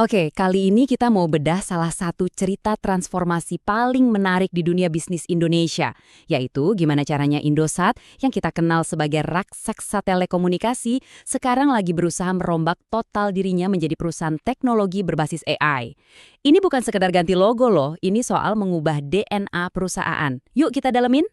Oke, kali ini kita mau bedah salah satu cerita transformasi paling menarik di dunia bisnis Indonesia, yaitu gimana caranya Indosat, yang kita kenal sebagai raksasa telekomunikasi, sekarang lagi berusaha merombak total dirinya menjadi perusahaan teknologi berbasis AI. Ini bukan sekedar ganti logo loh, ini soal mengubah DNA perusahaan. Yuk kita dalemin.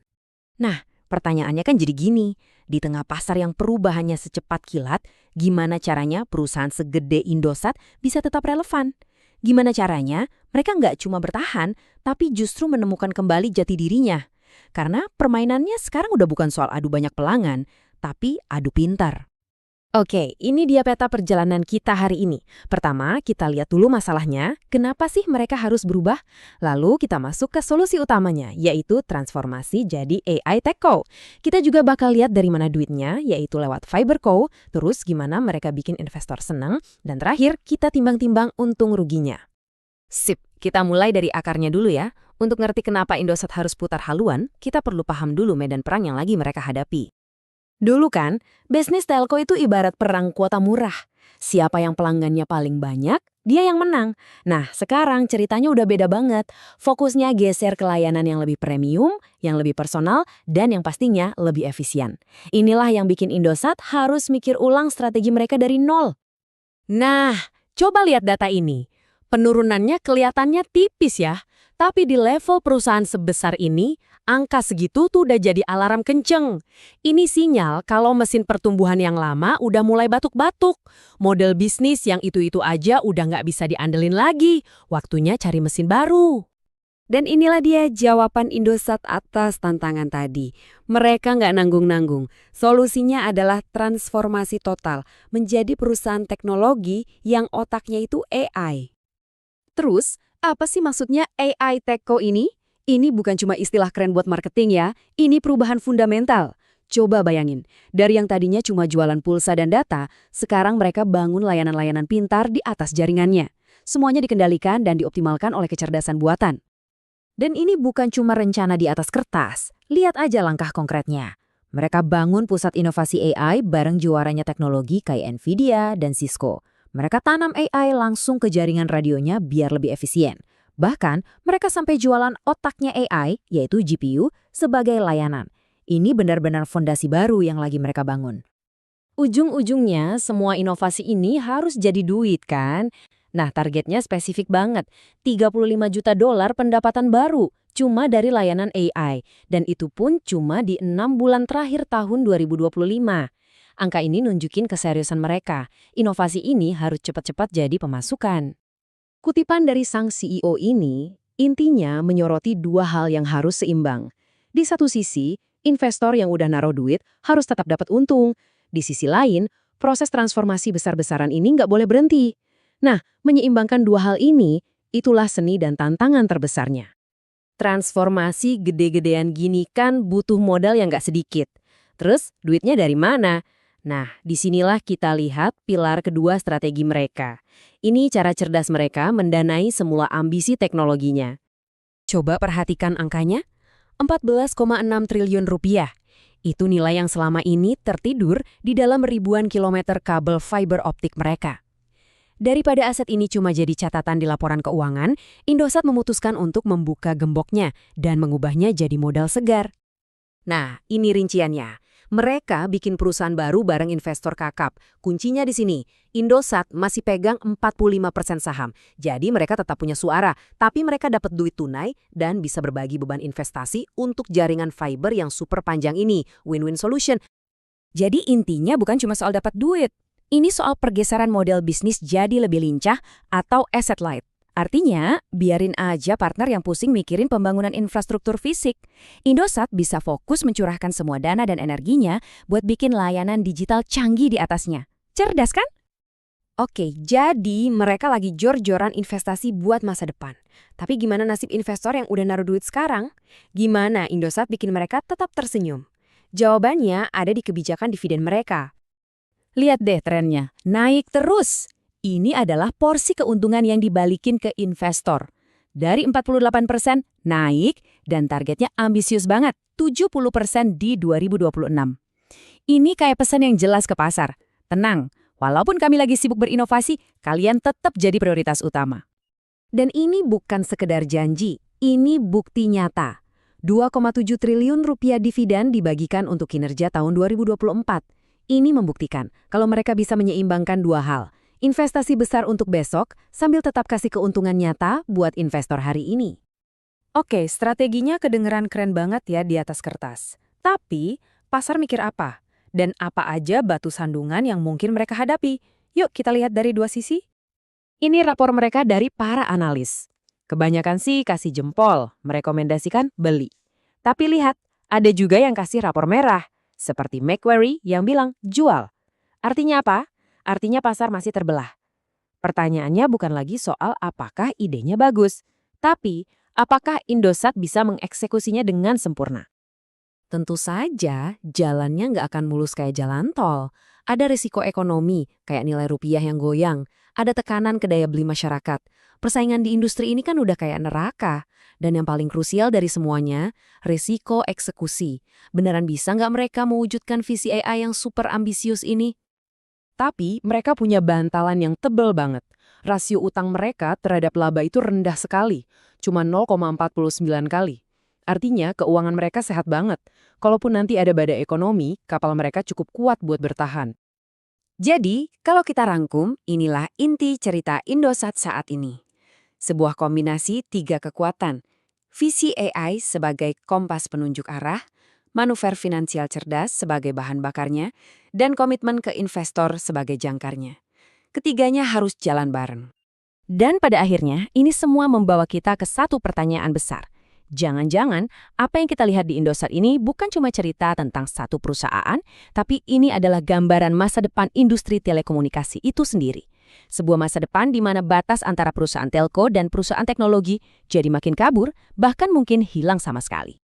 Nah, pertanyaannya kan jadi gini, di tengah pasar yang perubahannya secepat kilat, gimana caranya perusahaan segede Indosat bisa tetap relevan? Gimana caranya mereka nggak cuma bertahan, tapi justru menemukan kembali jati dirinya? Karena permainannya sekarang udah bukan soal adu banyak pelanggan, tapi adu pintar. Oke, ini dia peta perjalanan kita hari ini. Pertama, kita lihat dulu masalahnya, kenapa sih mereka harus berubah? Lalu kita masuk ke solusi utamanya, yaitu transformasi jadi AI Tech Co. Kita juga bakal lihat dari mana duitnya, yaitu lewat Fiber Co, terus gimana mereka bikin investor senang, dan terakhir kita timbang-timbang untung ruginya. Sip, kita mulai dari akarnya dulu ya. Untuk ngerti kenapa Indosat harus putar haluan, kita perlu paham dulu medan perang yang lagi mereka hadapi. Dulu kan, bisnis telco itu ibarat perang kuota murah. Siapa yang pelanggannya paling banyak, dia yang menang. Nah, sekarang ceritanya udah beda banget. Fokusnya geser ke layanan yang lebih premium, yang lebih personal, dan yang pastinya lebih efisien. Inilah yang bikin Indosat harus mikir ulang strategi mereka dari nol. Nah, coba lihat data ini. Penurunannya kelihatannya tipis ya. Tapi di level perusahaan sebesar ini, angka segitu tuh udah jadi alarm kenceng. Ini sinyal kalau mesin pertumbuhan yang lama udah mulai batuk-batuk. Model bisnis yang itu-itu aja udah nggak bisa diandelin lagi. Waktunya cari mesin baru. Dan inilah dia jawaban Indosat atas tantangan tadi. Mereka nggak nanggung-nanggung. Solusinya adalah transformasi total menjadi perusahaan teknologi yang otaknya itu AI. Terus, apa sih maksudnya AI Tech Co ini? Ini bukan cuma istilah keren buat marketing ya, ini perubahan fundamental. Coba bayangin, dari yang tadinya cuma jualan pulsa dan data, sekarang mereka bangun layanan-layanan pintar di atas jaringannya. Semuanya dikendalikan dan dioptimalkan oleh kecerdasan buatan. Dan ini bukan cuma rencana di atas kertas, lihat aja langkah konkretnya. Mereka bangun pusat inovasi AI bareng juaranya teknologi kayak Nvidia dan Cisco. Mereka tanam AI langsung ke jaringan radionya biar lebih efisien. Bahkan, mereka sampai jualan otaknya AI, yaitu GPU, sebagai layanan. Ini benar-benar fondasi baru yang lagi mereka bangun. Ujung-ujungnya, semua inovasi ini harus jadi duit kan? Nah, targetnya spesifik banget. $35 juta pendapatan baru, cuma dari layanan AI. Dan itu pun cuma di 6 bulan terakhir tahun 2025. Angka ini nunjukin keseriusan mereka. Inovasi ini harus cepat-cepat jadi pemasukan. Kutipan dari sang CEO ini, intinya menyoroti dua hal yang harus seimbang. Di satu sisi, investor yang udah naruh duit harus tetap dapat untung. Di sisi lain, proses transformasi besar-besaran ini nggak boleh berhenti. Nah, menyeimbangkan dua hal ini, itulah seni dan tantangan terbesarnya. Transformasi gede-gedean gini kan butuh modal yang nggak sedikit. Terus, duitnya dari mana? Nah, disinilah kita lihat pilar kedua strategi mereka. Ini cara cerdas mereka mendanai semula ambisi teknologinya. Coba perhatikan angkanya, 14,6 triliun rupiah. Itu nilai yang selama ini tertidur di dalam ribuan kilometer kabel fiber optik mereka. Daripada aset ini cuma jadi catatan di laporan keuangan, Indosat memutuskan untuk membuka gemboknya dan mengubahnya jadi modal segar. Nah, ini rinciannya. Mereka bikin perusahaan baru bareng investor kakap. Kuncinya di sini, Indosat masih pegang 45% saham. Jadi mereka tetap punya suara, tapi mereka dapat duit tunai dan bisa berbagi beban investasi untuk jaringan fiber yang super panjang ini. Win-win solution. Jadi intinya bukan cuma soal dapat duit. Ini soal pergeseran model bisnis jadi lebih lincah atau asset light. Artinya, biarin aja partner yang pusing mikirin pembangunan infrastruktur fisik. Indosat bisa fokus mencurahkan semua dana dan energinya buat bikin layanan digital canggih di atasnya. Cerdas kan? Oke, jadi mereka lagi jor-joran investasi buat masa depan. Tapi gimana nasib investor yang udah naruh duit sekarang? Gimana Indosat bikin mereka tetap tersenyum? Jawabannya ada di kebijakan dividen mereka. Lihat deh trennya, naik terus. Ini adalah porsi keuntungan yang dibalikin ke investor. Dari 48% naik dan targetnya ambisius banget, 70% di 2026. Ini kayak pesan yang jelas ke pasar. Tenang, Walaupun kami lagi sibuk berinovasi, kalian tetap jadi prioritas utama. Dan ini bukan sekedar janji, ini bukti nyata. 2,7 triliun rupiah dividen dibagikan untuk kinerja tahun 2024. Ini membuktikan kalau mereka bisa menyeimbangkan dua hal. Investasi besar untuk besok, sambil tetap kasih keuntungan nyata buat investor hari ini. Oke, strateginya kedengeran keren banget ya di atas kertas. Tapi, pasar mikir apa? Dan apa aja batu sandungan yang mungkin mereka hadapi? Yuk kita lihat dari dua sisi. Ini rapor mereka dari para analis. Kebanyakan sih kasih jempol, merekomendasikan beli. Tapi lihat, ada juga yang kasih rapor merah, seperti Macquarie yang bilang jual. Artinya apa? Artinya pasar masih terbelah. Pertanyaannya bukan lagi soal apakah idenya bagus, tapi apakah Indosat bisa mengeksekusinya dengan sempurna. Tentu saja, jalannya nggak akan mulus kayak jalan tol. Ada risiko ekonomi, kayak nilai rupiah yang goyang. Ada tekanan ke daya beli masyarakat. Persaingan di industri ini kan udah kayak neraka. Dan yang paling krusial dari semuanya, risiko eksekusi. Beneran bisa nggak mereka mewujudkan visi AI yang super ambisius ini? Tapi mereka punya bantalan yang tebel banget. Rasio utang mereka terhadap laba itu rendah sekali, cuma 0,49 kali. Artinya keuangan mereka sehat banget. Kalaupun nanti ada badai ekonomi, kapal mereka cukup kuat buat bertahan. Jadi, kalau kita rangkum, inilah inti cerita Indosat saat ini. Sebuah kombinasi 3 kekuatan. Visi AI sebagai kompas penunjuk arah, manuver finansial cerdas sebagai bahan bakarnya, dan komitmen ke investor sebagai jangkarnya. Ketiganya harus jalan bareng. Dan pada akhirnya, ini semua membawa kita ke satu pertanyaan besar. Jangan-jangan apa yang kita lihat di Indosat ini bukan cuma cerita tentang satu perusahaan, tapi ini adalah gambaran masa depan industri telekomunikasi itu sendiri. Sebuah masa depan di mana batas antara perusahaan telco dan perusahaan teknologi jadi makin kabur, bahkan mungkin hilang sama sekali.